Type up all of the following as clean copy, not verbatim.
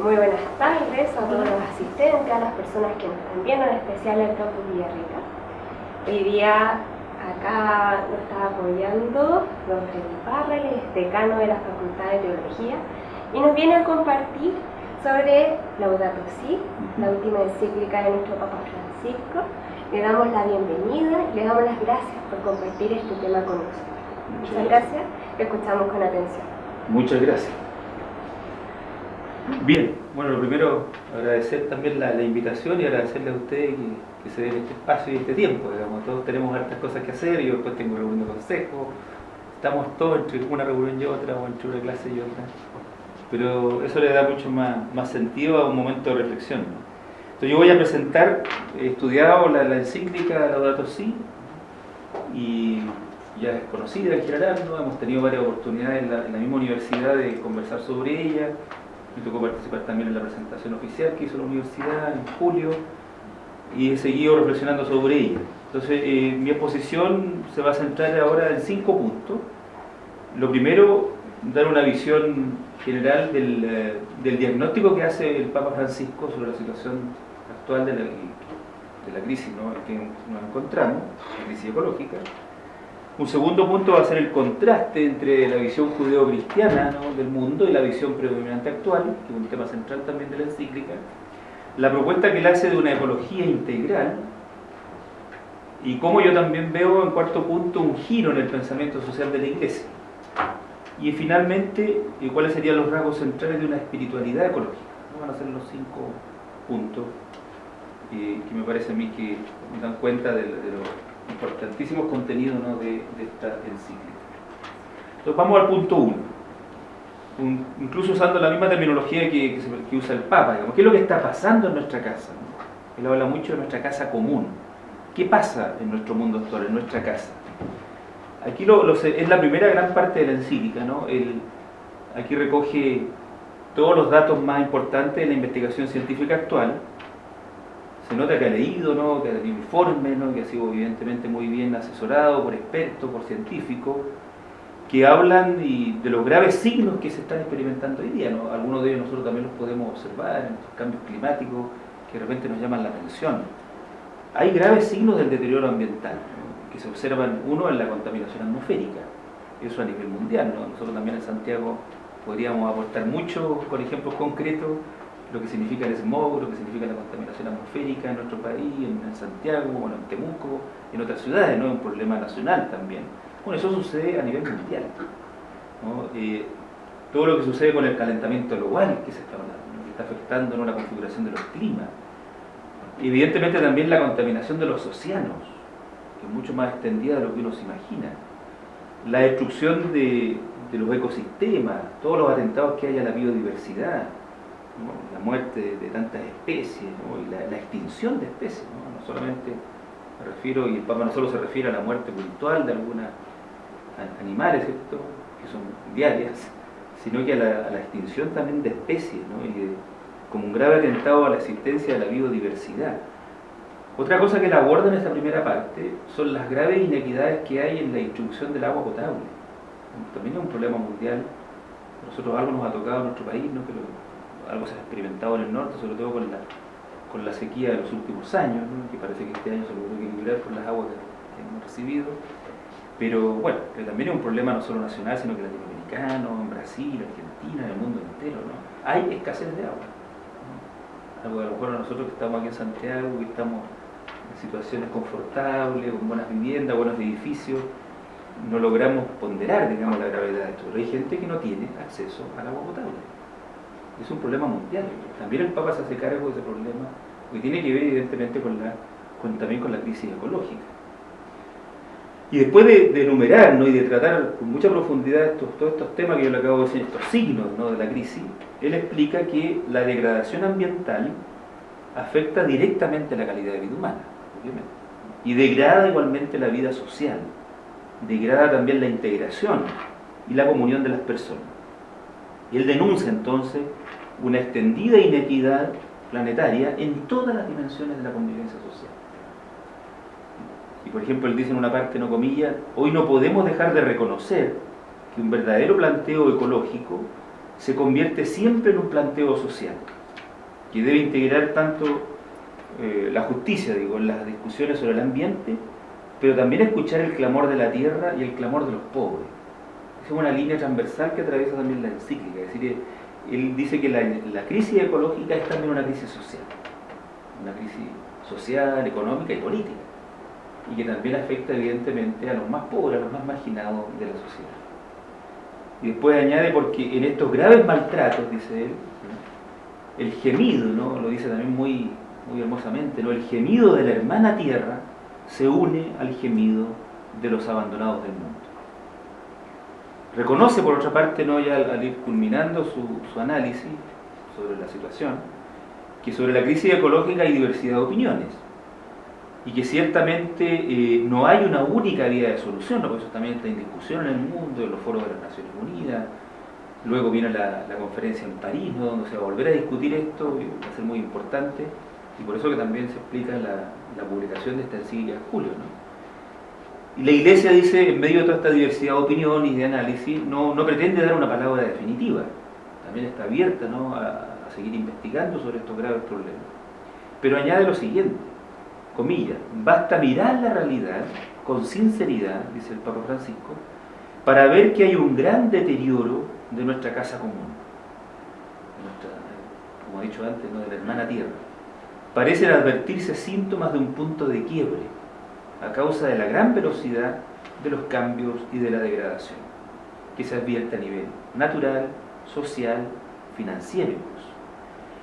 Muy buenas tardes a todos los asistentes, a las personas que nos están viendo, en especial el Campus Villarrica. Hoy día acá nos está apoyando don Freddy Parra, el decano de la Facultad de Teología, y nos viene a compartir sobre Laudato Si, la última encíclica de nuestro Papa Francisco. Le damos la bienvenida y le damos las gracias por compartir este tema con nosotros. Muchas gracias, le escuchamos con atención. Muchas gracias. Bien, bueno, lo primero, agradecer también la invitación y agradecerle a ustedes que se den este espacio y este tiempo, digamos. Todos tenemos hartas cosas que hacer, yo después tengo reunión de consejo, estamos todos entre una reunión y otra, o entre una clase y otra, pero eso le da mucho más sentido a un momento de reflexión, ¿no? Entonces yo voy a presentar, he estudiado la encíclica Laudato Si, y ya es conocida en general, ¿no? Hemos tenido varias oportunidades en la misma universidad de conversar sobre ella. Me tocó participar también en la presentación oficial que hizo la universidad en julio y he seguido reflexionando sobre ella. Entonces mi exposición se va a centrar ahora en 5 puntos. Lo primero, dar una visión general del diagnóstico que hace el Papa Francisco sobre la situación actual de la crisis, ¿no?, en que nos encontramos, la crisis ecológica. Un segundo punto va a ser el contraste entre la visión judeo-cristiana, ¿no?, del mundo y la visión predominante actual, que es un tema central también de la encíclica. La propuesta que él hace de una ecología integral y cómo yo también veo, en cuarto punto, un giro en el pensamiento social de la Iglesia. Y finalmente, cuáles serían los rasgos centrales de una espiritualidad ecológica. Van a ser los 5 puntos que me parece a mí que me dan cuenta de los importantísimos contenidos, ¿no?, de esta encíclica. Entonces vamos al punto 1, incluso usando la misma terminología que usa el Papa, digamos. ¿Qué es lo que está pasando en nuestra casa, ¿no? Él habla mucho de nuestra casa común. ¿Qué pasa en nuestro mundo actual, en nuestra casa? Aquí es la primera gran parte de la encíclica, ¿no? Aquí recoge todos los datos más importantes de la investigación científica actual. Se nota que ha leído, ¿no?, que ha tenido informes, ¿no?, que ha sido evidentemente muy bien asesorado por expertos, por científicos, que hablan de los graves signos que se están experimentando hoy día, ¿no? Algunos de ellos nosotros también los podemos observar en estos cambios climáticos que de repente nos llaman la atención. Hay graves signos del deterioro ambiental, ¿no?, que se observan, uno, en la contaminación atmosférica, eso a nivel mundial, ¿no? Nosotros también en Santiago podríamos aportar mucho con ejemplos concretos lo que significa el smog, lo que significa la contaminación atmosférica en nuestro país, en Santiago, bueno, en Temuco, en otras ciudades, ¿no? Es un problema nacional también. Bueno, eso sucede a nivel mundial, ¿no? Todo lo que sucede con el calentamiento global que se está hablando, ¿no?, que está afectando, ¿no?, la configuración de los climas. Evidentemente también la contaminación de los océanos, que es mucho más extendida de lo que uno se imagina. La destrucción de los ecosistemas, todos los atentados que hay a la biodiversidad, ¿no?, la muerte de tantas especies, ¿no?, y la extinción de especies, ¿no? No solamente me refiero, y el Papa no solo se refiere a la muerte puntual de algunos animales, ¿cierto?, que son diarias, sino que a la extinción también de especies, ¿no?, y como un grave atentado a la existencia de la biodiversidad. Otra cosa que él aborda en esta primera parte son las graves inequidades que hay en la distribución del agua potable. También es un problema mundial. Nosotros algo nos ha tocado en nuestro país, ¿no?, pero algo se ha experimentado en el norte, sobre todo con la sequía de los últimos años, ¿no?, que parece que este año se logró equilibrar por las aguas que hemos recibido. Pero bueno, que también es un problema no solo nacional, sino que latinoamericano, en Brasil, Argentina, en el mundo entero, ¿no? Hay escasez de agua, ¿no? Algo que a lo mejor nosotros que estamos aquí en Santiago, que estamos en situaciones confortables, con buenas viviendas, buenos edificios, no logramos ponderar, digamos, la gravedad de esto. Pero hay gente que no tiene acceso al agua potable. Es un problema mundial. También el Papa se hace cargo de ese problema, que tiene que ver evidentemente también con la crisis ecológica. Y después de enumerar, ¿no?, y de tratar con mucha profundidad todos estos temas que yo le acabo de decir, estos signos, ¿no?, de la crisis, él explica que la degradación ambiental afecta directamente la calidad de vida humana, obviamente, y degrada igualmente la vida social, degrada también la integración y la comunión de las personas. Y él denuncia entonces una extendida inequidad planetaria en todas las dimensiones de la convivencia social. Y por ejemplo, él dice en una parte, no comillas, hoy no podemos dejar de reconocer que un verdadero planteo ecológico se convierte siempre en un planteo social, que debe integrar tanto la justicia, digo, en las discusiones sobre el ambiente, pero también escuchar el clamor de la tierra y el clamor de los pobres. Esa es una línea transversal que atraviesa también la encíclica, es decir, él dice que la crisis ecológica es también una crisis social, económica y política, y que también afecta evidentemente a los más pobres, a los más marginados de la sociedad. Y después añade, porque en estos graves maltratos, dice él, el gemido, ¿no? Lo dice también muy hermosamente, ¿no? El gemido de la hermana tierra se une al gemido de los abandonados del mundo. Reconoce, por otra parte, ¿no? Ya al ir culminando su análisis sobre la situación, que sobre la crisis ecológica hay diversidad de opiniones, y que ciertamente no hay una única vía de solución, ¿no? Por eso también está en discusión en el mundo, en los foros de las Naciones Unidas. Luego viene la conferencia en París, ¿no? Donde se va a volver a discutir esto, y va a ser muy importante, y por eso que también se explica la publicación de esta encíclica en julio, ¿no? Y la Iglesia, dice, en medio de toda esta diversidad de opiniones y de análisis, no pretende dar una palabra definitiva, también está abierta, ¿no? a seguir investigando sobre estos graves problemas. Pero añade lo siguiente, comillas, basta mirar la realidad con sinceridad, dice el Papa Francisco, para ver que hay un gran deterioro de nuestra casa común, como he dicho antes, ¿no? De la hermana tierra. Parecen advertirse síntomas de un punto de quiebre a causa de la gran velocidad de los cambios y de la degradación que se advierte a nivel natural, social, financiero incluso,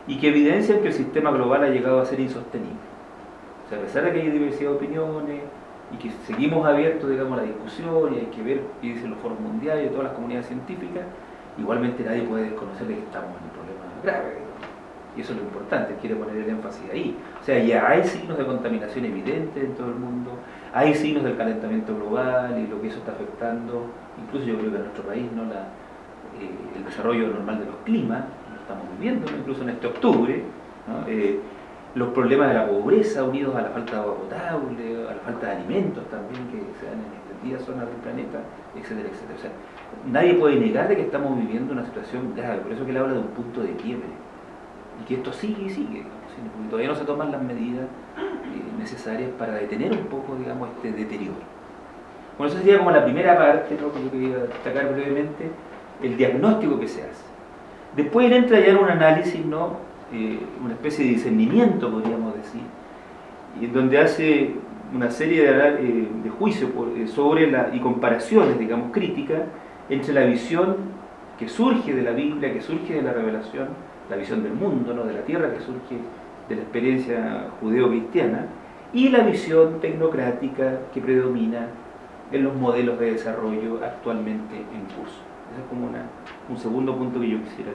y que evidencian que el sistema global ha llegado a ser insostenible. O sea, a pesar de que hay diversidad de opiniones y que seguimos abiertos, digamos, a la discusión, y hay que ver qué dicen los foros mundiales y todas las comunidades científicas, igualmente nadie puede desconocer de que estamos en un problema grave, digamos. Y eso es lo importante, quiere poner el énfasis ahí. O sea, ya hay signos de contaminación evidentes en todo el mundo, hay signos del calentamiento global y lo que eso está afectando, incluso yo creo que en nuestro país, ¿no? El desarrollo normal de los climas, lo estamos viviendo, ¿no? Incluso en este octubre, ¿no? Los problemas de la pobreza unidos a la falta de agua potable, a la falta de alimentos también que se dan en extendidas zonas del planeta, etcétera, etcétera. O sea, nadie puede negar de que estamos viviendo una situación grave, por eso que él habla de un punto de quiebre. Y que esto sigue y sigue, porque todavía no se toman las medidas necesarias para detener un poco, digamos, este deterioro. Bueno, eso sería como la primera parte, ¿no? Que yo quería destacar brevemente, el diagnóstico que se hace. Después él entra ya en un análisis, ¿no? Una especie de discernimiento, podríamos decir, y en donde hace una serie de juicios sobre y comparaciones, digamos, críticas entre la visión que surge de la Biblia, que surge de la revelación, la visión del mundo, ¿no? De la tierra, que surge de la experiencia judeo-cristiana, y la visión tecnocrática que predomina en los modelos de desarrollo actualmente en curso. Ese es como un segundo punto que yo quisiera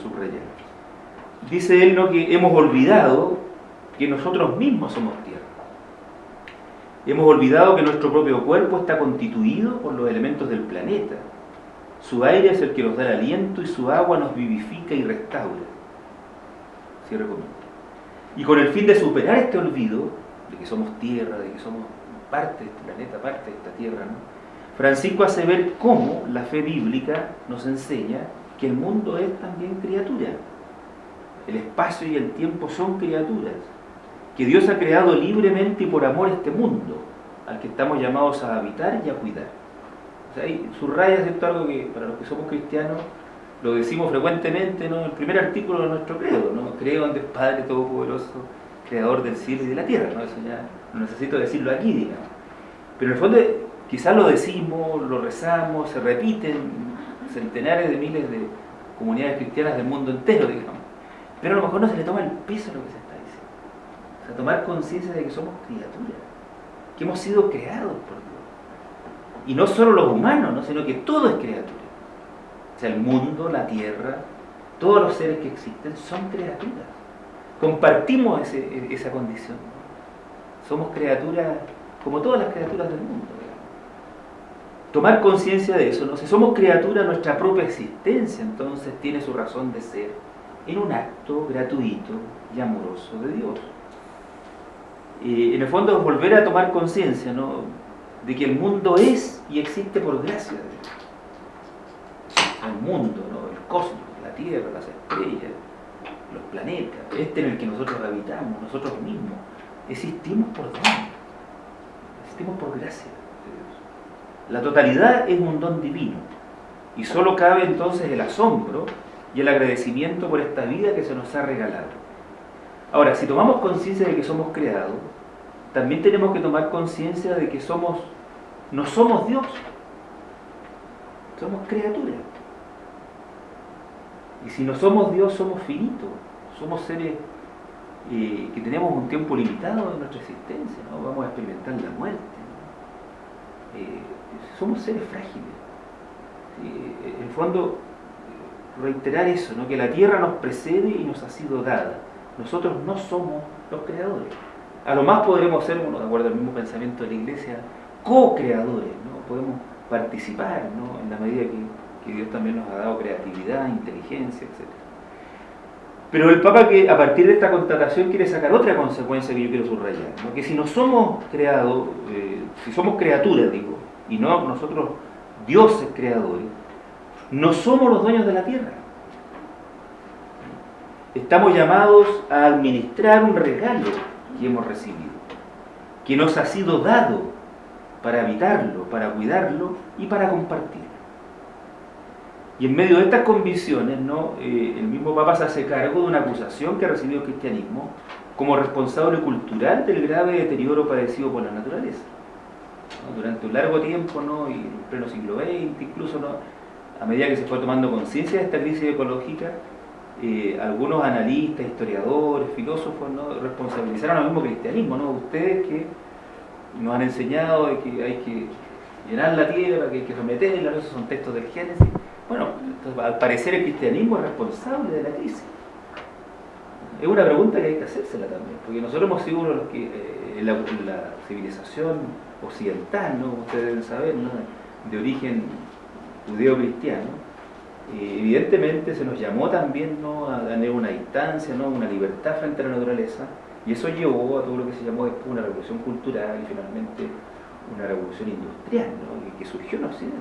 subrayar. Dice él, ¿no? Que hemos olvidado que nosotros mismos somos tierra. Hemos olvidado que nuestro propio cuerpo está constituido por los elementos del planeta. Su aire es el que nos da el aliento y su agua nos vivifica y restaura. Cierre comillas. Y con el fin de superar este olvido de que somos tierra, de que somos parte de este planeta, parte de esta tierra, ¿no? Francisco hace ver cómo la fe bíblica nos enseña que el mundo es también criatura. El espacio y el tiempo son criaturas, que Dios ha creado libremente y por amor este mundo, al que estamos llamados a habitar y a cuidar. O sea, ahí subraya, ¿cierto?, algo que para los que somos cristianos lo decimos frecuentemente, ¿no? El primer artículo de nuestro credo, ¿no? Creo en Dios Padre Todopoderoso, Creador del cielo y de la tierra, ¿no? Eso ya no necesito decirlo aquí, digamos. Pero en el fondo quizás lo decimos, lo rezamos, se repiten centenares de miles de comunidades cristianas del mundo entero, digamos. Pero a lo mejor no se le toma el peso a lo que se está diciendo. O sea, tomar conciencia de que somos criaturas, que hemos sido creados por Dios. Y no solo los humanos, ¿no? Sino que todo es criatura. O sea, el mundo, la tierra, todos los seres que existen son criaturas. Compartimos esa condición. Somos criaturas como todas las criaturas del mundo, digamos. Tomar conciencia de eso, ¿no? Si somos criaturas, nuestra propia existencia entonces tiene su razón de ser en un acto gratuito y amoroso de Dios. En el fondo es volver a tomar conciencia, ¿no?, de que el mundo es y existe por gracia de Dios. El mundo, ¿no?, cosmos, la Tierra, las estrellas, los planetas, este en el que nosotros habitamos, nosotros mismos, existimos por don, existimos por gracia de Dios. La totalidad es un don divino y solo cabe entonces el asombro y el agradecimiento por esta vida que se nos ha regalado. Ahora, si tomamos conciencia de que somos creados, también tenemos que tomar conciencia de que no somos Dios, somos criaturas. Y si no somos Dios, somos finitos, somos seres que tenemos un tiempo limitado en nuestra existencia, ¿no? Vamos a experimentar la muerte, ¿no? Somos seres frágiles. En el fondo, reiterar eso, ¿no? Que la tierra nos precede y nos ha sido dada. Nosotros no somos los creadores. A lo más podremos ser, bueno, de acuerdo al mismo pensamiento de la Iglesia, co-creadores, ¿no? Podemos participar, ¿no? En la medida que Dios también nos ha dado creatividad, inteligencia, etc. Pero el Papa, que a partir de esta constatación quiere sacar otra consecuencia que yo quiero subrayar, ¿no? Que si no somos creados, si somos criaturas, digo, y no nosotros dioses creadores, no somos los dueños de la tierra. Estamos llamados a administrar un regalo que hemos recibido, que nos ha sido dado para habitarlo, para cuidarlo y para compartirlo. Y en medio de estas convicciones, ¿no? El mismo Papa se hace cargo de una acusación que ha recibido el cristianismo como responsable cultural del grave deterioro padecido por la naturaleza, ¿no? Durante un largo tiempo, ¿no? Y en pleno siglo XX, incluso, ¿no? A medida que se fue tomando conciencia de esta crisis ecológica, algunos analistas, historiadores, filósofos, ¿no? Responsabilizaron al mismo cristianismo, ¿no? Ustedes que nos han enseñado de que hay que llenar la tierra, que hay que someterla, esos son textos del Génesis. Bueno, entonces, al parecer el cristianismo es responsable de la crisis. Es una pregunta que hay que hacérsela también, porque nosotros hemos sido uno de los que, la civilización occidental, ¿no? Como ustedes deben saber, ¿no? De origen judeo-cristiano, evidentemente se nos llamó también, ¿no? A tener una distancia, ¿no? Una libertad frente a la naturaleza, y eso llevó a todo lo que se llamó después una revolución cultural y finalmente una revolución industrial, ¿no? que surgió en Occidente.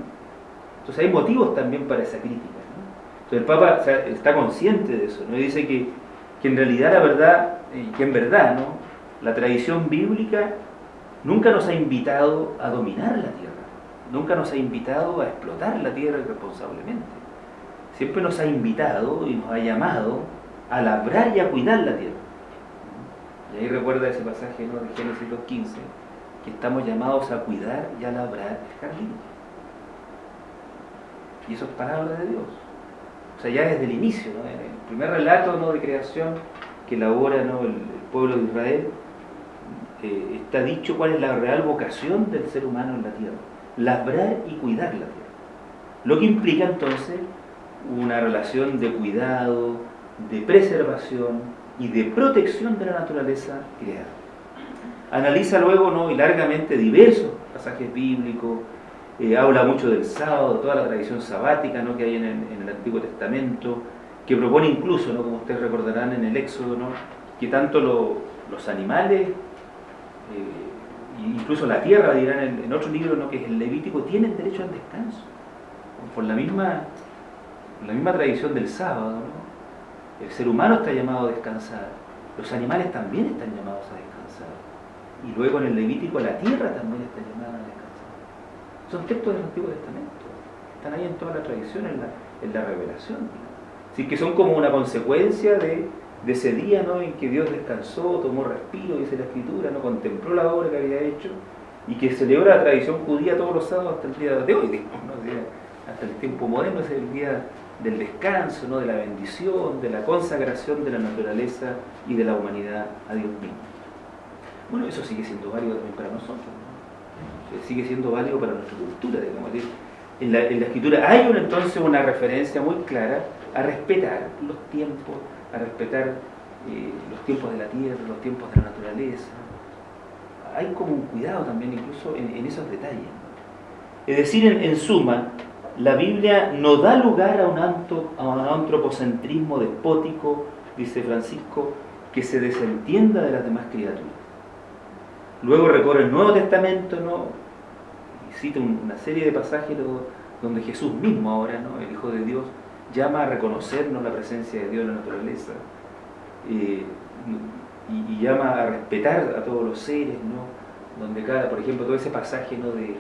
Entonces hay motivos también para esa crítica, ¿no? Entonces el Papa, o sea, está consciente de eso, ¿no? Y dice que en realidad la verdad, que en verdad, ¿no? La tradición bíblica nunca nos ha invitado a dominar la tierra, nunca nos ha invitado a explotar la tierra irresponsablemente. Siempre nos ha invitado y nos ha llamado a labrar y a cuidar la tierra. Y ahí recuerda ese pasaje, ¿no? De Génesis 2:15, que estamos llamados a cuidar y a labrar el jardín. Y eso es palabra de Dios. O sea, ya desde el inicio, ¿no? En el primer relato, ¿no? De creación que elabora, ¿no? el pueblo de Israel, está dicho cuál es la real vocación del ser humano en la tierra: labrar y cuidar la tierra. Lo que implica entonces una relación de cuidado, de preservación y de protección de la naturaleza creada. Analiza luego, ¿no? Y largamente diversos pasajes bíblicos, habla mucho del sábado, toda la tradición sabática, ¿no? Que hay en el Antiguo Testamento, que propone incluso, ¿no? Como ustedes recordarán en el Éxodo, ¿no? Que tanto los animales, incluso la tierra, dirán en otro libro, ¿no? Que es el Levítico, tienen derecho al descanso, por la misma tradición del sábado, ¿no? El ser humano está llamado a descansar, los animales también están llamados a descansar, y luego en el Levítico la tierra también está llamada a descansar. Son textos del Antiguo Testamento, están ahí en toda la tradición, en la revelación, ¿no? Así que son como una consecuencia de ese día, ¿no? En que Dios descansó, tomó respiro, dice la Escritura, ¿no? Contempló la obra que había hecho, y que celebra la tradición judía todos los sábados hasta el día de hoy, digamos, ¿no? Hasta el tiempo moderno es el día del descanso, ¿no? De la bendición, de la consagración de la naturaleza y de la humanidad a Dios mismo. Bueno, eso sigue siendo válido también para nosotros, ¿no? Sigue siendo válido para nuestra cultura, digamos. En la Escritura hay entonces una referencia muy clara a respetar los tiempos, a respetar los tiempos de la tierra, los tiempos de la naturaleza. Hay como un cuidado también incluso en esos detalles, ¿no? Es decir, en suma, la Biblia no da lugar a un antropocentrismo despótico, dice Francisco, que se desentienda de las demás criaturas. Luego recorre el Nuevo Testamento, ¿no? Y cita una serie de pasajes donde Jesús mismo ahora, ¿no? El Hijo de Dios, llama a reconocernos la presencia de Dios en la naturaleza, y llama a respetar a todos los seres, ¿no? Donde por ejemplo, todo ese pasaje, ¿no? de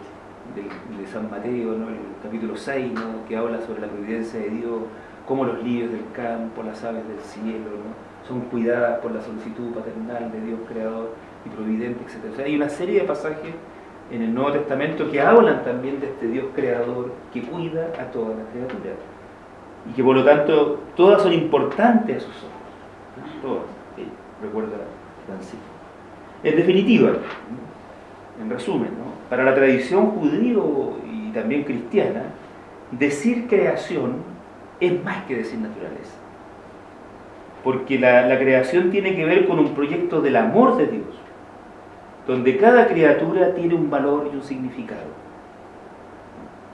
San Mateo, ¿no? El capítulo 6, ¿no? Que habla sobre la providencia de Dios, cómo los lirios del campo, las aves del cielo, ¿no? Son cuidadas por la solicitud paternal de Dios creador y providente, etc. O sea, hay una serie de pasajes en el Nuevo Testamento que hablan también de este Dios creador que cuida a todas las criaturas y que por lo tanto todas son importantes a sus ojos, ¿no? Todas, recuerda Francisco. En definitiva, ¿no? En resumen, ¿no? Para la tradición judío y también cristiana, decir creación es más que decir naturaleza, porque la creación tiene que ver con un proyecto del amor de Dios, donde cada criatura tiene un valor y un significado.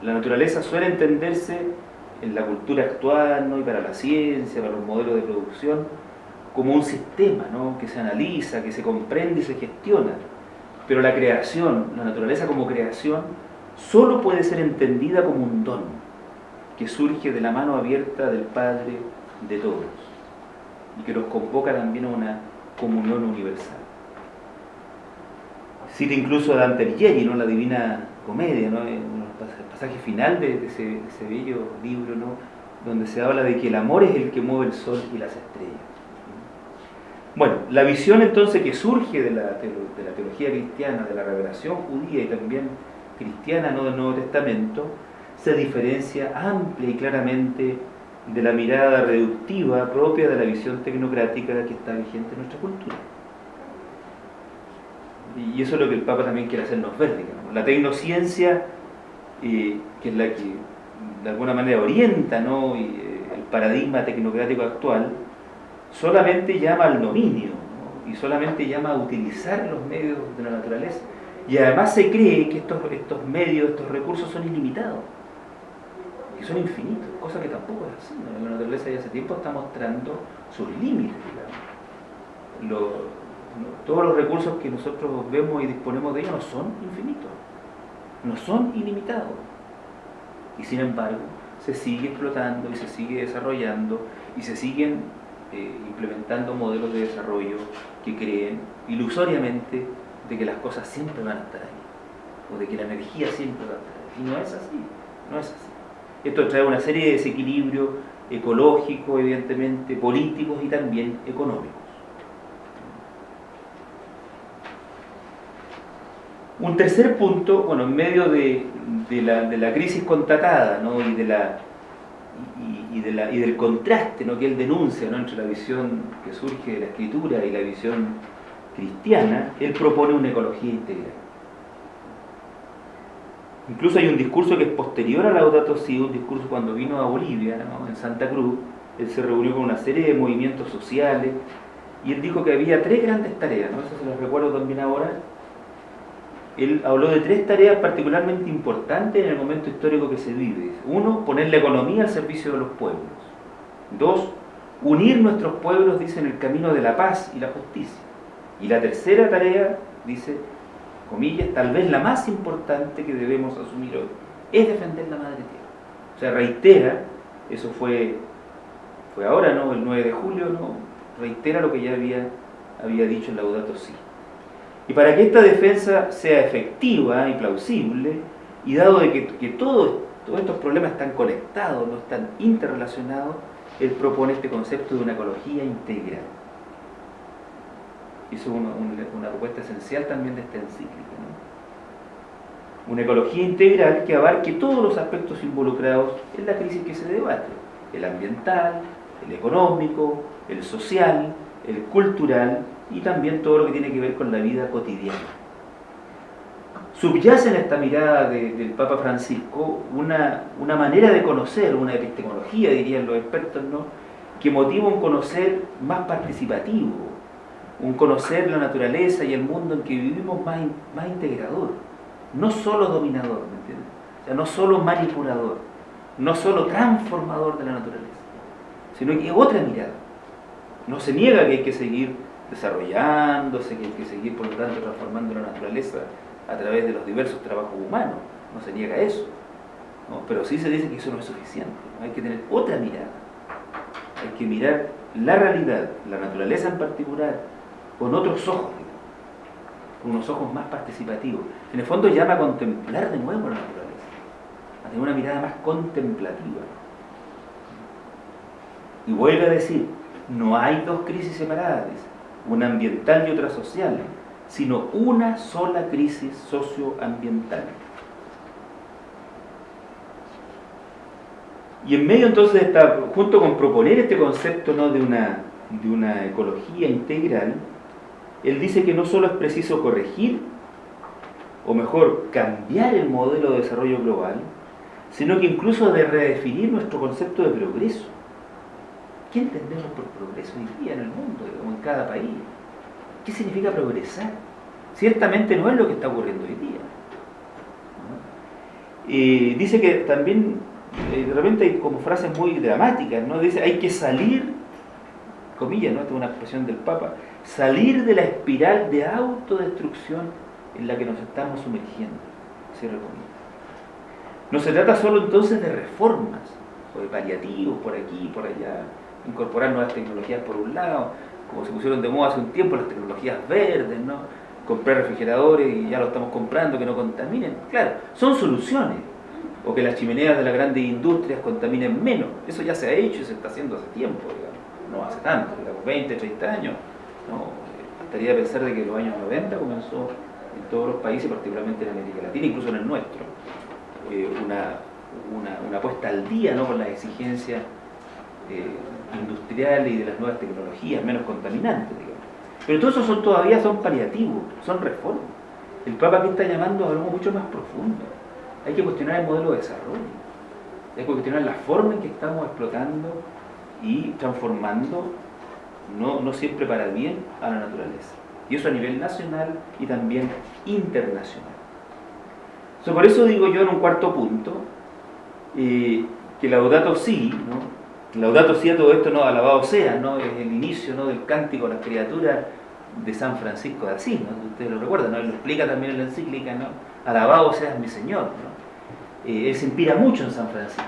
La naturaleza suele entenderse en la cultura actual, ¿no? Y para la ciencia, para los modelos de producción, como un sistema, ¿no? Que se analiza, que se comprende y se gestiona. Pero la creación, la naturaleza como creación, solo puede ser entendida como un don que surge de la mano abierta del Padre de todos y que nos convoca también a una comunión universal. Cita incluso a Dante Alighieri, ¿no? La Divina Comedia, ¿no? En el pasaje final de ese bello libro, ¿no? Donde se habla de que el amor es el que mueve el sol y las estrellas. Bueno, la visión entonces que surge de la teología cristiana, de la revelación judía y también cristiana, ¿no? Del Nuevo Testamento, se diferencia amplia y claramente de la mirada reductiva propia de la visión tecnocrática que está vigente en nuestra cultura. Y eso es lo que el Papa también quiere hacernos ver, digamos. La tecnociencia, que es la que de alguna manera orienta, ¿no? El paradigma tecnocrático actual, solamente llama al dominio, ¿no? Y solamente llama a utilizar los medios de la naturaleza. Y además se cree que estos medios, estos recursos son ilimitados, que son infinitos, cosa que tampoco es así, ¿no? La naturaleza ya hace tiempo está mostrando sus límites, digamos. Todos los recursos que nosotros vemos y disponemos de ellos no son infinitos, no son ilimitados, y sin embargo se sigue explotando y se sigue desarrollando y se siguen implementando modelos de desarrollo que creen ilusoriamente de que las cosas siempre van a estar ahí, o de que la energía siempre va a estar ahí, y no es así, no es así. Esto trae una serie de desequilibrios ecológicos, evidentemente, políticos y también económicos. Un tercer punto, bueno, en medio de la crisis constatada, ¿no? y del contraste, ¿no? Que él denuncia, ¿no? Entre la visión que surge de la Escritura y la visión cristiana, él propone una ecología integral. Incluso hay un discurso que es posterior a Laudato Si, un discurso cuando vino a Bolivia, ¿no? En Santa Cruz. Él se reunió con una serie de movimientos sociales y él dijo que había 3 grandes tareas, ¿no? Eso se los recuerdo también ahora. Él habló de 3 tareas particularmente importantes en el momento histórico que se vive. 1, poner la economía al servicio de los pueblos. 2, unir nuestros pueblos, dice, en el camino de la paz y la justicia. Y la tercera tarea, dice, comillas, tal vez la más importante que debemos asumir hoy, es defender la madre tierra. O sea, reitera, eso fue ahora, ¿no? El 9 de julio, ¿no? Reitera lo que ya había dicho en Laudato Si. Y para que esta defensa sea efectiva y plausible, y dado de que todos estos problemas están conectados, no están interrelacionados, él propone este concepto de una ecología integral. Hizo una propuesta esencial también de esta encíclica, ¿no? Una ecología integral que abarque todos los aspectos involucrados en la crisis que se debate: el ambiental, el económico, el social, el cultural y también todo lo que tiene que ver con la vida cotidiana. Subyace en esta mirada del Papa Francisco una manera de conocer, una epistemología, dirían los expertos, ¿no? Que motiva un conocer más participativo, un conocer la naturaleza y el mundo en que vivimos más integrador, no solo dominador, ¿me entiendes? O sea, no solo manipulador, no solo transformador de la naturaleza, sino que otra mirada. No se niega que hay que seguir desarrollándose, que hay que seguir, por lo tanto, transformando la naturaleza a través de los diversos trabajos humanos. No se niega eso. ¿no? Pero sí se dice que eso no es suficiente, ¿no? Hay que tener otra mirada, hay que mirar la realidad, la naturaleza en particular, con otros ojos, con unos ojos más participativos. En el fondo llama a contemplar de nuevo la naturaleza, a tener una mirada más contemplativa. Y vuelve a decir, no hay dos crisis separadas, una ambiental y otra social, sino una sola crisis socioambiental. Y en medio entonces está, junto con proponer este concepto, ¿no?, de una ecología integral, él dice que no solo es preciso corregir, o mejor, cambiar el modelo de desarrollo global, sino que incluso de redefinir nuestro concepto de progreso. ¿Qué entendemos por progreso hoy día en el mundo, digamos, en cada país? ¿Qué significa progresar? Ciertamente no es lo que está ocurriendo hoy día, ¿no? Dice que también, de repente hay como frases muy dramáticas, ¿no? Dice, hay que salir, comillas, ¿no? Esta es una expresión del Papa, salir de la espiral de autodestrucción en la que nos estamos sumergiendo. Cierre comillas. No se trata solo entonces de reformas, o de paliativos por aquí y por allá, incorporar nuevas tecnologías por un lado, como se pusieron de moda hace un tiempo las tecnologías verdes, ¿no? Comprar refrigeradores y ya lo estamos comprando, que no contaminen. Claro, son soluciones. O que las chimeneas de las grandes industrias contaminen menos. Eso ya se ha hecho y se está haciendo hace tiempo, digamos. No hace tanto, digamos, 20, 30 años. ¿No? Estaría a pensar de que en los años 90 comenzó en todos los países, particularmente en América Latina, incluso en el nuestro, una puesta al día, ¿no?, con las exigencias industriales y de las nuevas tecnologías, menos contaminantes, digamos. Pero todo eso todavía son paliativos, son reformas. El Papa aquí está llamando a algo mucho más profundo. Hay que cuestionar el modelo de desarrollo, hay que cuestionar la forma en que estamos explotando y transformando, no siempre para el bien, a la naturaleza. Y eso a nivel nacional y también internacional. Por eso digo yo en un cuarto punto, que Laudato Si, ¿no? Laudato Si a todo esto, ¿no? Alabado sea, ¿no? Es el inicio, ¿no?, del cántico a las criaturas de San Francisco de Asís, ¿no? Ustedes lo recuerdan, ¿no? Él lo explica también en la encíclica, ¿no? Alabado seas mi Señor, ¿no? Él se inspira mucho en San Francisco,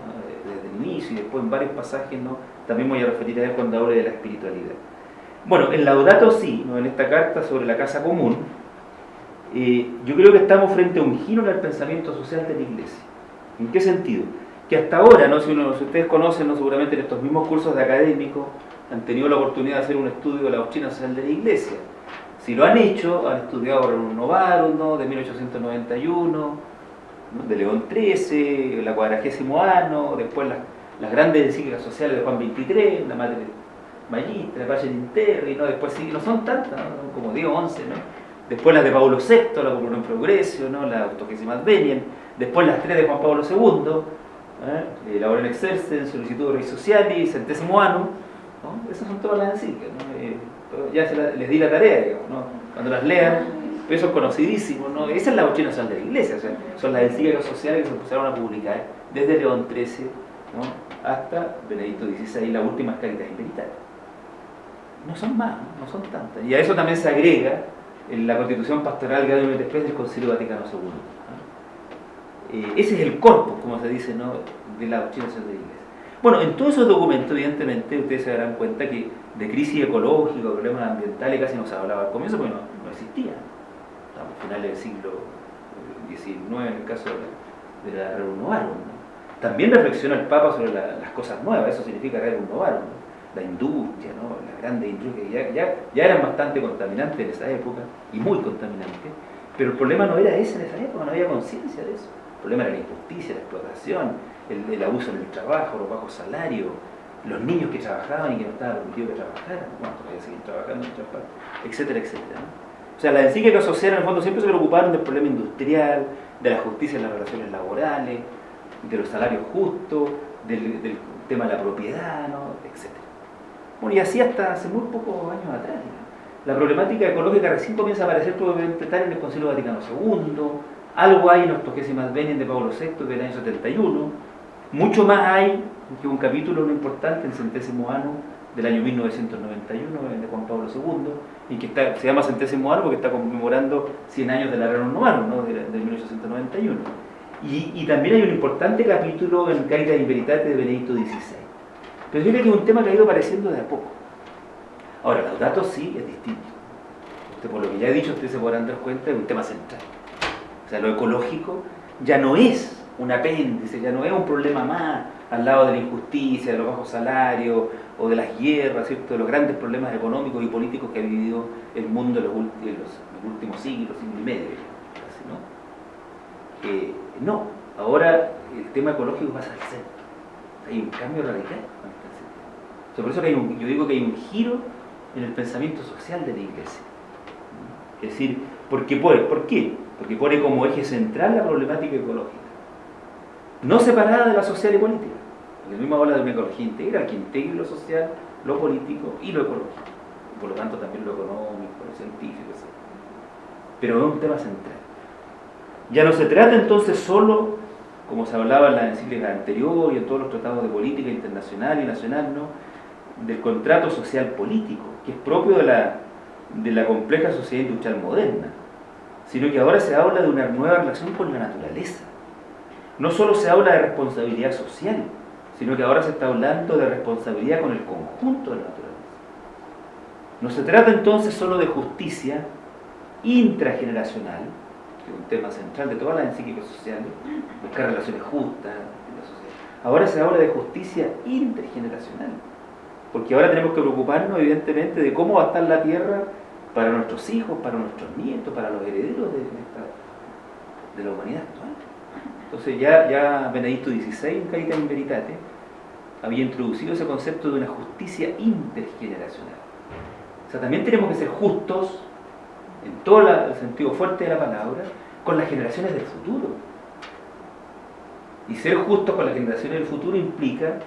¿no? Desde el inicio y después en varios pasajes, ¿no? También voy a referir a él cuando hable de la espiritualidad. Bueno, en Laudato Si, ¿no?, en esta carta sobre la casa común, yo creo que estamos frente a un giro en el pensamiento social de la Iglesia. ¿En qué sentido? Que hasta ahora, ¿no?, si ustedes conocen, ¿no?, seguramente en estos mismos cursos de académicos han tenido la oportunidad de hacer un estudio de la doctrina social de la Iglesia. Si lo han hecho, han estudiado Rerum Novarum, ¿no?, de 1891, ¿no?, de León XIII, la 40º Ano, después las grandes encíclicas sociales de Juan XXIII, la Madre Magistra, Pace Terri, ¿no?, después sí, no son tantas, ¿no?, como digo, 11, ¿no?, después las de Paulo VI, la Popular Progressio, ¿no?, la Octogésima Adveniam, después las 3 de Juan Pablo II, la Ora in Exercens, Solicitud Rei Sociali, Centésimo Annum, ¿no? Esas son todas las encíclicas, ¿no? Ya les di la tarea, digamos, ¿no? Cuando las lean, pero eso es conocidísimo, ¿no? Esa es la doctrina social de la Iglesia, o sea, son las encíclicas sociales que se empezaron a publicar desde León XIII, ¿no?, hasta Benedicto XVI, las últimas Caritas in Veritate. No son más, no son tantas. Y a eso también se agrega en la Constitución Pastoral Gaudium et Spes del Concilio Vaticano II. Ese es el corpus, como se dice, ¿no?, de la doctrina social de la Iglesia. Bueno, en todos esos documentos, evidentemente, ustedes se darán cuenta que de crisis ecológica, problemas ambientales, casi no se hablaba al comienzo porque no existía. Estamos a finales del siglo XIX, en el caso de la Rerum Novarum, ¿no? También reflexiona el Papa sobre las cosas nuevas, eso significa Rerum Novarum, ¿no? La industria, ¿no?, las grandes industrias que ya eran bastante contaminantes en esa época, y muy contaminantes, pero el problema no era ese en esa época, no había conciencia de eso. El problema era la injusticia, la explotación, el abuso en el trabajo, los bajos salarios, los niños que trabajaban y que no estaba permitido que trabajaran, bueno, todavía siguen trabajando en otras partes, etcétera, etcétera, ¿no? O sea, las encíclicas sociales en el fondo siempre se preocuparon del problema industrial, de la justicia en las relaciones laborales, de los salarios justos, del tema de la propiedad, ¿no?, etcétera. Bueno, y así hasta hace muy pocos años atrás, ¿no? La problemática ecológica recién comienza a aparecer probablemente tal en el Concilio Vaticano II, algo hay en la Octogésima Adveniam de Pablo VI del año 71, mucho más hay, que un capítulo muy importante en Centésimo Annum del año 1991 de Juan Pablo II, y que se llama Centésimo Annum porque está conmemorando 100 años de la Rerum Novarum, ¿no?, de 1891. Y también hay un importante capítulo en Caritas in Veritate de Benedicto XVI. Pero yo creo que es un tema que ha ido apareciendo de a poco. Ahora, Laudato Si es distinto. Usted, por lo que ya he dicho, ustedes se podrán dar cuenta, es un tema central. O sea, lo ecológico ya no es un apéndice, ya no es un problema más al lado de la injusticia, de los bajos salarios o de las guerras, ¿cierto? De los grandes problemas económicos y políticos que ha vivido el mundo en los últimos siglos, siglo y medio, casi, ¿no? No, ahora el tema ecológico pasa al centro. Hay un cambio radical. O sea, por eso que yo digo que hay un giro en el pensamiento social de la Iglesia. Es decir, ¿por qué? Porque pone como eje central la problemática ecológica, no separada de la social y política. Porque el mismo habla de una ecología integral, que integre lo social, lo político y lo ecológico. Y por lo tanto también lo económico, lo científico, etc. Pero es un tema central. Ya no se trata entonces solo, como se hablaba en la encíclica anterior y en todos los tratados de política internacional y nacional, ¿no?, del contrato social político, que es propio de la compleja sociedad industrial moderna, sino que ahora se habla de una nueva relación con la naturaleza. No solo se habla de responsabilidad social, sino que ahora se está hablando de responsabilidad con el conjunto de la naturaleza. No se trata entonces solo de justicia intrageneracional, que es un tema central de todas las encíclicas sociales, buscar relaciones justas en la sociedad. Ahora se habla de justicia intergeneracional, porque ahora tenemos que preocuparnos evidentemente de cómo va a estar la tierra para nuestros hijos, para nuestros nietos, para los herederos de la humanidad actual. Entonces ya Benedicto XVI en Caritas in Veritate había introducido ese concepto de una justicia intergeneracional. O sea, también tenemos que ser justos, en todo el sentido fuerte de la palabra, con las generaciones del futuro. Y ser justos con las generaciones del futuro implica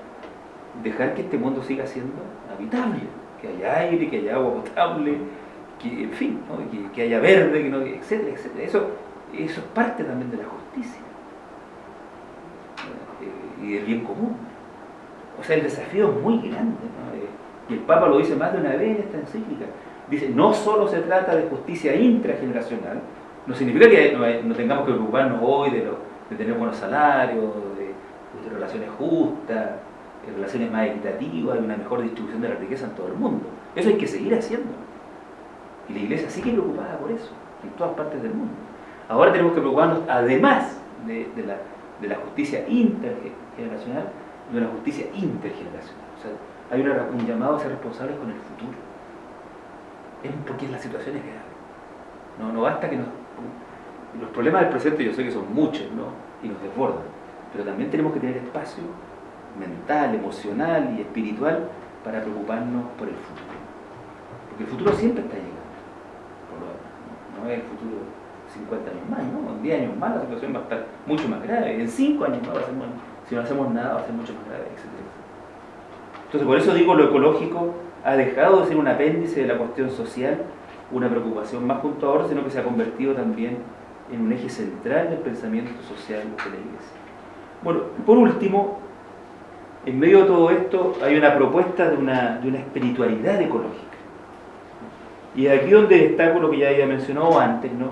dejar que este mundo siga siendo habitable, que haya aire, que haya agua potable, que, en fin, ¿no?, que haya verde, etcétera, etcétera. Eso es parte también de la justicia y del bien común. O sea, el desafío es muy grande, ¿no? Y el Papa lo dice más de una vez en esta encíclica. Dice, no solo se trata de justicia intrageneracional, no significa que no tengamos que preocuparnos hoy de tener buenos salarios, de relaciones justas, de relaciones más equitativas, de una mejor distribución de la riqueza en todo el mundo. Eso hay que seguir haciendo. Y la Iglesia sigue preocupada por eso, en todas partes del mundo. Ahora tenemos que preocuparnos, además de la justicia intergeneracional, de una justicia intergeneracional. O sea, hay un llamado a ser responsables con el futuro. Porque es la situación es grave. No basta que los problemas del presente, yo sé que son muchos, ¿no?, y nos desbordan, pero también tenemos que tener espacio mental, emocional y espiritual para preocuparnos por el futuro. Porque el futuro siempre está llegando. No es el futuro 50 años más, ¿no? En 10 años más la situación va a estar mucho más grave. En 5 años más si no hacemos nada va a ser mucho más grave, etc. Entonces, por eso digo, lo ecológico ha dejado de ser un apéndice de la cuestión social, una preocupación más junto ahora, sino que se ha convertido también en un eje central del pensamiento social de la Iglesia. Bueno, por último, en medio de todo esto hay una propuesta de una espiritualidad ecológica. Y es aquí donde destaco lo que ya había mencionado antes, ¿no?,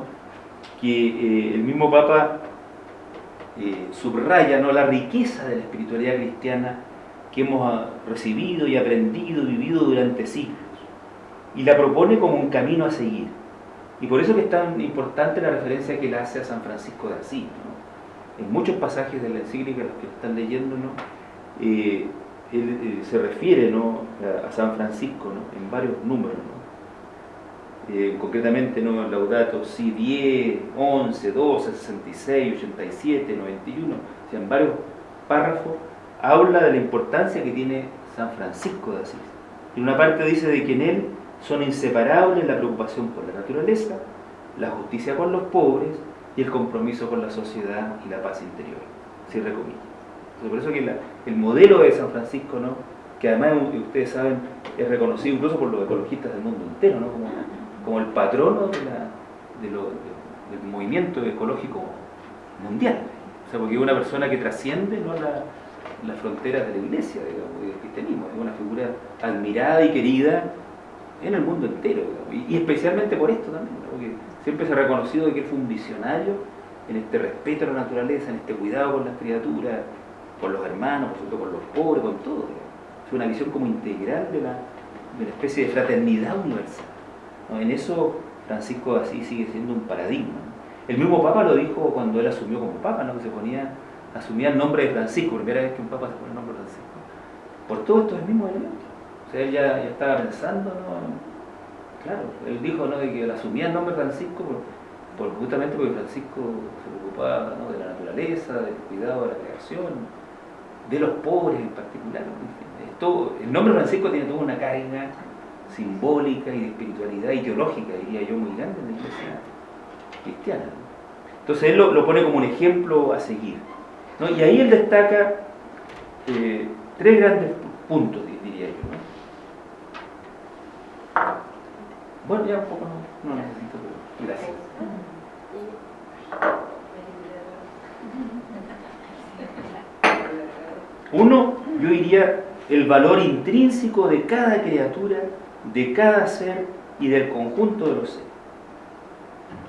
que el mismo Papa subraya, ¿no?, la riqueza de la espiritualidad cristiana que hemos recibido y aprendido y vivido durante siglos, y la propone como un camino a seguir. Y por eso que es tan importante la referencia que él hace a San Francisco de Asís, ¿no? En muchos pasajes de la encíclica, los que están leyendo, ¿no?, él se refiere, ¿no?, a San Francisco, ¿no?, en varios números, ¿no? Concretamente, ¿no?, Laudato Si 10, 11, 12, 66, 87, 91, o sea, en varios párrafos habla de la importancia que tiene San Francisco de Asís. En una parte dice de que en él son inseparables la preocupación por la naturaleza, la justicia con los pobres y el compromiso con la sociedad y la paz interior. Cierre comillas. Entonces, por eso que el modelo de San Francisco, ¿no?, que además ustedes saben es reconocido incluso por los ecologistas del mundo entero, ¿no?, como el patrono del movimiento ecológico mundial. O sea, porque es una persona que trasciende, ¿no?, las fronteras de la Iglesia, digamos, del cristianismo. Es una figura admirada y querida en el mundo entero, digamos, y especialmente por esto también, ¿no?, porque siempre se ha reconocido que él fue un visionario en este respeto a la naturaleza, en este cuidado con las criaturas, con los hermanos, por supuesto con los pobres, con todo. Es una visión como integral de una especie de fraternidad universal, ¿no? En eso Francisco de Asís sigue siendo un paradigma, ¿no? El mismo Papa lo dijo cuando él asumió como Papa, ¿no? Que asumía el nombre de Francisco, primera vez que un Papa se pone el nombre de Francisco, por todos estos mismos elementos. O sea, él ya estaba pensando, ¿no? Claro, él dijo, ¿no?, de que él asumía el nombre de Francisco justamente porque Francisco se preocupaba, ¿no?, de la naturaleza, del cuidado de la creación, de los pobres en particular. El nombre Francisco tiene toda una carga simbólica y de espiritualidad y teológica, diría yo, muy grande en la iglesia cristiana, ¿no? Entonces él lo pone como un ejemplo a seguir, ¿no? Y ahí él destaca tres grandes puntos, diría yo, ¿no? Bueno, ya un poco no necesito, pero gracias. Uno, yo diría, el valor intrínseco de cada criatura, de cada ser y del conjunto de los seres.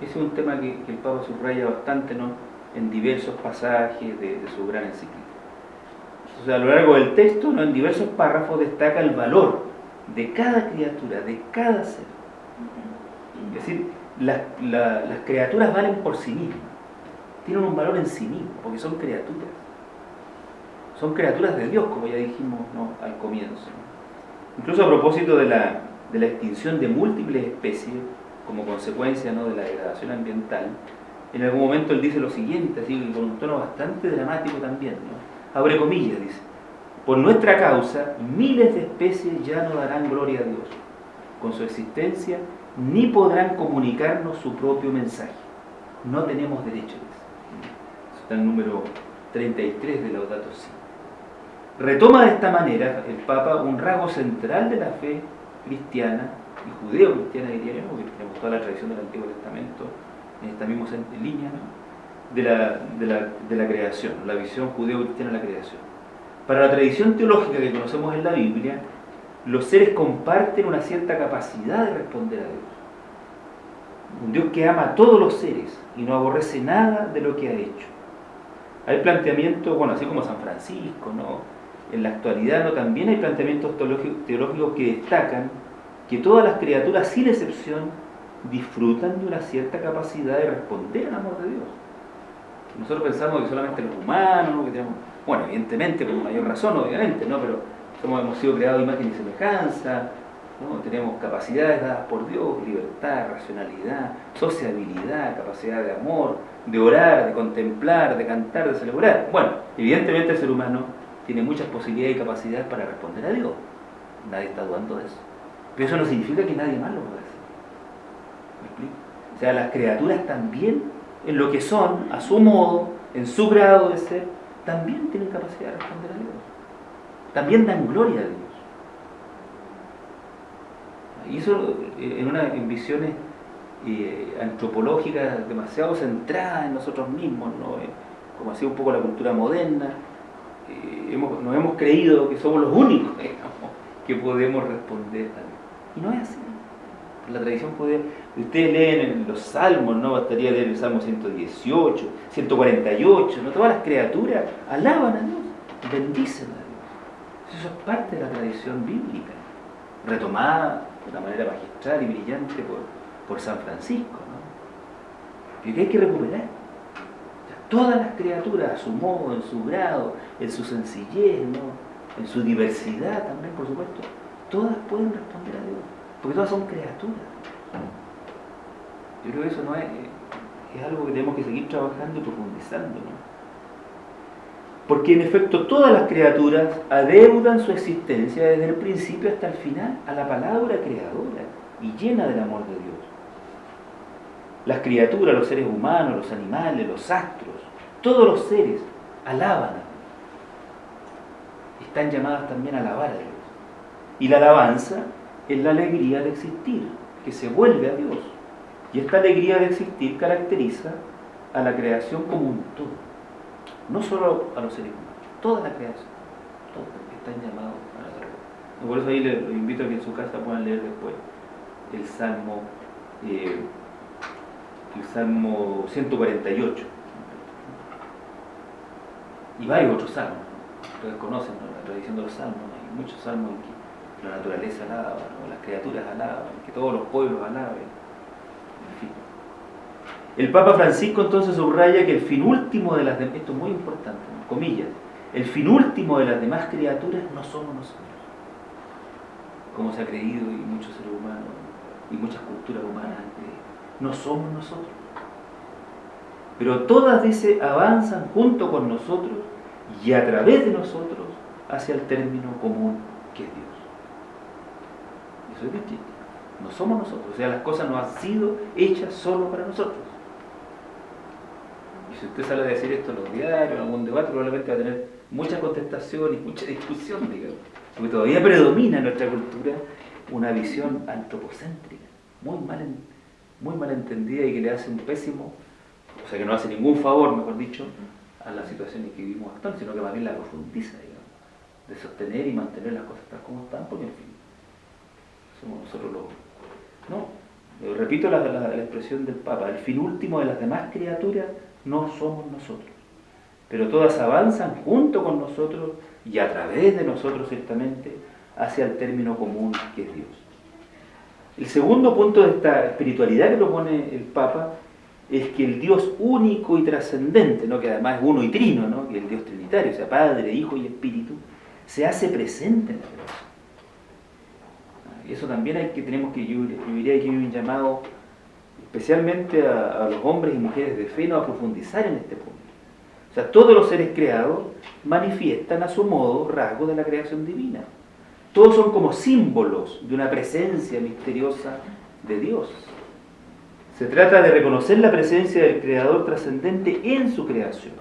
Ese es un tema que el Papa subraya bastante, ¿no?, en diversos pasajes de su gran encíclica. O sea, a lo largo del texto, ¿no?, en diversos párrafos destaca el valor de cada criatura, de cada ser. Es decir, las criaturas valen por sí mismas, tienen un valor en sí mismos, porque son criaturas. Son criaturas de Dios, como ya dijimos, ¿no?, al comienzo. Incluso a propósito de la extinción de múltiples especies como consecuencia, ¿no?, de la degradación ambiental, en algún momento él dice lo siguiente, así con un tono bastante dramático también, ¿no? Abre comillas, dice: por nuestra causa, miles de especies ya no darán gloria a Dios con su existencia, ni podrán comunicarnos su propio mensaje. No tenemos derecho, dice. Eso está en el número 33 de Laudato Si. Retoma de esta manera el Papa un rasgo central de la fe cristiana y judeo-cristiana, diría yo, porque tenemos toda la tradición del Antiguo Testamento en esta misma línea, ¿no?, de la creación, la visión judeo-cristiana de la creación. Para la tradición teológica que conocemos en la Biblia, los seres comparten una cierta capacidad de responder a Dios. Un Dios que ama a todos los seres y no aborrece nada de lo que ha hecho. Hay planteamientos, bueno, así como San Francisco, ¿no?, en la actualidad, ¿no?, también hay planteamientos teológicos que destacan que todas las criaturas, sin excepción, disfrutan de una cierta capacidad de responder al amor de Dios. Nosotros pensamos que solamente los humanos, ¿no?, que tenemos, bueno, evidentemente, con mayor razón, obviamente, ¿no?, pero hemos sido creados de imagen y semejanza, ¿no?, tenemos capacidades dadas por Dios: libertad, racionalidad, sociabilidad, capacidad de amor, de orar, de contemplar, de cantar, de celebrar. Bueno, evidentemente el ser humano tiene muchas posibilidades y capacidades para responder a Dios. Nadie está dudando de eso. Pero eso no significa que nadie más lo pueda hacer. ¿Me explico? O sea, las criaturas también, en lo que son, a su modo, en su grado de ser, también tienen capacidad de responder a Dios. También dan gloria a Dios. Y eso en visiones antropológicas demasiado centradas en nosotros mismos, ¿no?, como ha sido un poco la cultura moderna. Nos hemos creído que somos los únicos, digamos, que podemos responder a Dios. Y no es así. La tradición judía, ustedes leen en los salmos, ¿no?, bastaría leer el Salmo 118, 148, ¿no?, todas las criaturas alaban a Dios, bendicen a Dios. Eso es parte de la tradición bíblica, retomada de una manera magistral y brillante por San Francisco, ¿no? Y que hay que recuperar. Todas las criaturas, a su modo, en su grado, en su sencillez, ¿no?, en su diversidad también, por supuesto, todas pueden responder a Dios, porque todas son criaturas. Yo creo que eso no es algo que tenemos que seguir trabajando y profundizando, ¿no? Porque en efecto todas las criaturas adeudan su existencia desde el principio hasta el final a la palabra creadora y llena del amor de Dios. Las criaturas, los seres humanos, los animales, los astros, todos los seres alaban a Dios. Están llamadas también a alabar a Dios. Y la alabanza es la alegría de existir, que se vuelve a Dios. Y esta alegría de existir caracteriza a la creación como un todo. No solo a los seres humanos, toda la creación. Todos están llamados a la alabanza. Por eso ahí les invito a que en su casa puedan leer después el Salmo 148, Y varios otros salmos, ¿no? Ustedes conocen, ¿no?, la tradición de los salmos, ¿no? Hay muchos salmos en que la naturaleza alaba, ¿no?, las criaturas alaban, que todos los pueblos alaben, en fin. El Papa Francisco entonces subraya que el fin último de las demás, esto es muy importante, ¿no?, comillas, el fin último de las demás criaturas no somos nosotros, como se ha creído y muchos seres humanos y muchas culturas humanas han creído. No somos nosotros. Pero todas, dice, avanzan junto con nosotros y a través de nosotros hacia el término común que es Dios. Eso es distinto. No somos nosotros. O sea, las cosas no han sido hechas solo para nosotros. Y si usted sale a decir esto en los diarios, en algún debate, probablemente va a tener mucha contestación y mucha discusión, digamos. Porque todavía predomina en nuestra cultura una visión antropocéntrica, muy mal entendida y que le hace un pésimo, o sea, que no hace ningún favor, mejor dicho, a la situación en que vivimos actual, sino que más bien la profundiza, digamos, de sostener y mantener las cosas tal como están, porque en fin, somos nosotros los... No, repito la expresión del Papa, el fin último de las demás criaturas no somos nosotros, pero todas avanzan junto con nosotros y a través de nosotros ciertamente hacia el término común que es Dios. El segundo punto de esta espiritualidad que propone el Papa es que el Dios único y trascendente, ¿no?, que además es uno y trino, ¿no?, que es el Dios trinitario, o sea, Padre, Hijo y Espíritu, se hace presente en la creación. Y eso también tenemos que, yo diría que hay un llamado especialmente a los hombres y mujeres de fe, ¿no?, a profundizar en este punto. O sea, todos los seres creados manifiestan a su modo rasgos de la creación divina. Todos son como símbolos de una presencia misteriosa de Dios. Se trata de reconocer la presencia del Creador trascendente en su creación.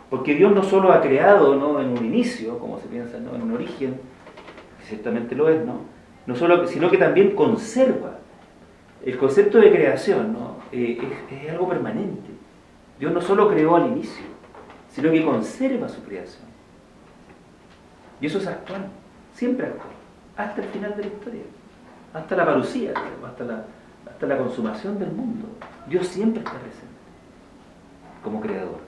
Porque Dios no solo ha creado, ¿no?, en un inicio, como se piensa, ¿no?, en un origen, que ciertamente lo es, no solo, sino que también conserva. El concepto de creación, ¿no?, es algo permanente. Dios no solo creó al inicio, sino que conserva su creación. Y eso es actual, siempre actual, hasta el final de la historia, hasta la parucía, hasta la consumación del mundo. Dios siempre está presente como creador.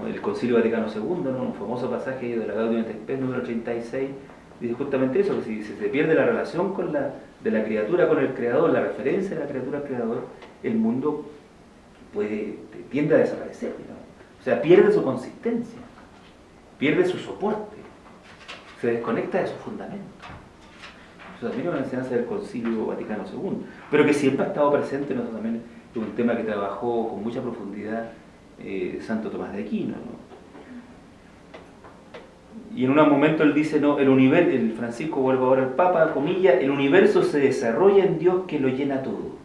El Concilio Vaticano II, ¿no?, un famoso pasaje de la Gaudium et Spes número 36, dice justamente eso, que si se pierde la relación de la criatura con el creador, la referencia de la criatura al creador, el mundo tiende a desaparecer, digamos. O sea, pierde su consistencia, pierde su soporte, se desconecta de su fundamento. Eso también es una enseñanza del Concilio Vaticano II, pero que siempre ha estado presente, ¿no?, también es un tema que trabajó con mucha profundidad Santo Tomás de Aquino, ¿no? Y en un momento él dice, no, el Francisco, vuelvo ahora al Papa, comilla, el universo se desarrolla en Dios que lo llena todo.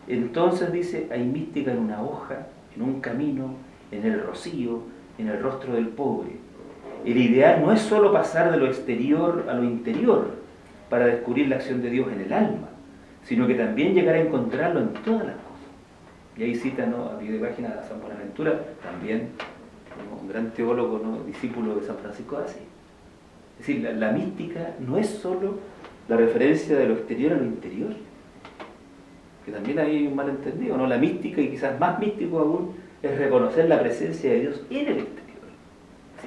Entonces, dice, hay mística en una hoja, en un camino, en el rocío, en el rostro del pobre. El ideal no es solo pasar de lo exterior a lo interior para descubrir la acción de Dios en el alma, sino que también llegar a encontrarlo en todas las cosas. Y ahí cita, ¿no?, a pie de página a San Buenaventura, también, ¿no?, un gran teólogo, ¿no?, discípulo de San Francisco de Asís. Es decir, la mística no es solo la referencia de lo exterior a lo interior, que también hay un malentendido, ¿no? La mística, y quizás más místico aún, es reconocer la presencia de Dios en el exterior,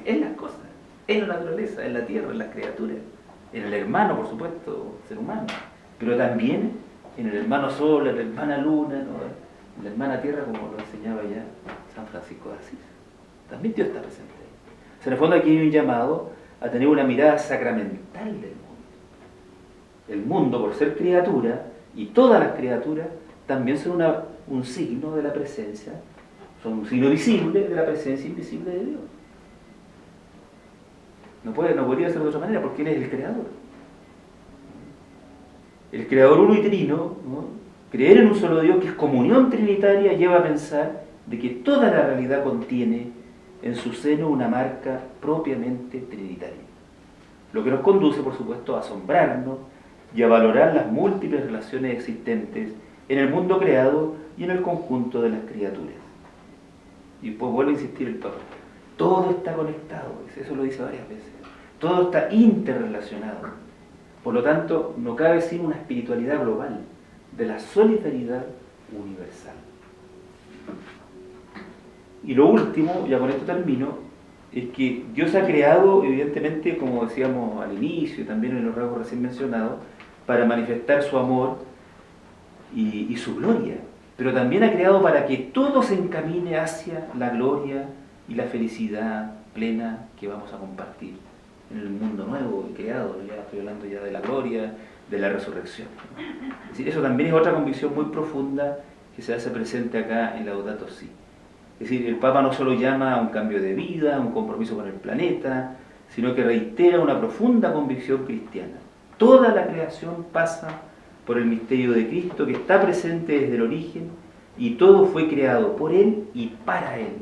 en las cosas, en la naturaleza, en la tierra, en las criaturas, en el hermano, por supuesto, ser humano, pero también en el hermano sol, en la hermana luna, ¿no?, en la hermana tierra, como lo enseñaba ya San Francisco de Asís. También Dios está presente ahí. O sea, en el fondo aquí hay un llamado a tener una mirada sacramental del mundo. El mundo, por ser criatura, y todas las criaturas también son un signo de la presencia, son un signo visible de la presencia invisible de Dios. No podría ser de otra manera, porque Él es el creador. El creador uno y trino, ¿no?, creer en un solo Dios, que es comunión trinitaria, lleva a pensar de que toda la realidad contiene en su seno una marca propiamente trinitaria. Lo que nos conduce, por supuesto, a asombrarnos y a valorar las múltiples relaciones existentes en el mundo creado y en el conjunto de las criaturas. Y pues vuelvo a insistir el Papa, todo está conectado, eso lo dice varias veces, todo está interrelacionado. Por lo tanto, no cabe sin una espiritualidad global de la solidaridad universal. Y lo último, ya con esto termino, es que Dios ha creado, evidentemente, como decíamos al inicio, también en los rasgos recién mencionados, para manifestar su amor y su gloria. Pero también ha creado para que todo se encamine hacia la gloria y la felicidad plena que vamos a compartir en el mundo nuevo y creado. Ya estoy hablando ya de la gloria, de la resurrección. Es decir, eso también es otra convicción muy profunda que se hace presente acá en Laudato Si. Es decir, el Papa no solo llama a un cambio de vida, a un compromiso con el planeta, sino que reitera una profunda convicción cristiana. Toda la creación pasa por el misterio de Cristo que está presente desde el origen y todo fue creado por Él y para Él.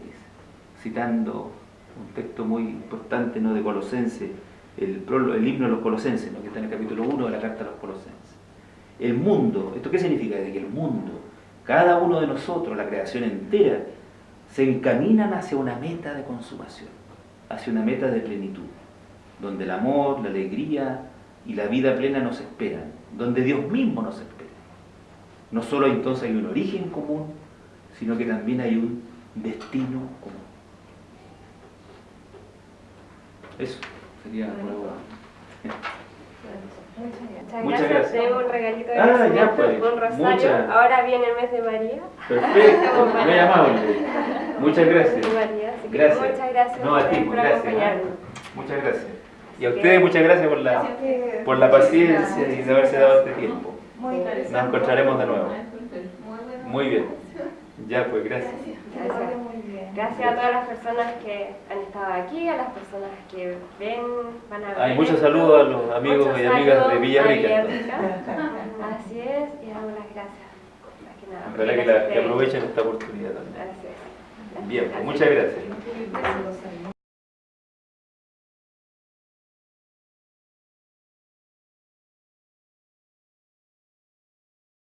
Citando un texto muy importante, ¿no?, de Colosenses, el himno de los Colosenses, ¿no?, que está en el capítulo 1 de la carta a los Colosenses. El mundo, ¿esto qué significa? De que el mundo, cada uno de nosotros, la creación entera, se encaminan hacia una meta de consumación, hacia una meta de plenitud, donde el amor, la alegría y la vida plena nos esperan, donde Dios mismo nos espera. No solo entonces hay un origen común, sino que también hay un destino común. Eso sería Muchas gracias. Tenemos un regalito de ya, pues, un rosario. Ahora viene el mes de María. Perfecto, muy amable. Muchas gracias. María, así que Gracias. muchas gracias No, a ti, por gracias. acompañarnos. Muchas gracias. Y a ustedes muchas gracias por la paciencia y de haberse dado este tiempo. Muy interesante. Nos encontraremos de nuevo. Muy Muy bien. Ya, pues, gracias. Gracias. Gracias a todas las personas que han estado aquí, a las personas que ven, van a ver. Hay muchos saludos a los amigos Muchos y amigas de saludos Villarrica. a Villarrica. Así es, y damos las gracias. Más que nada, En verdad que aprovechen esta oportunidad también. Gracias. Bien, pues, muchas gracias.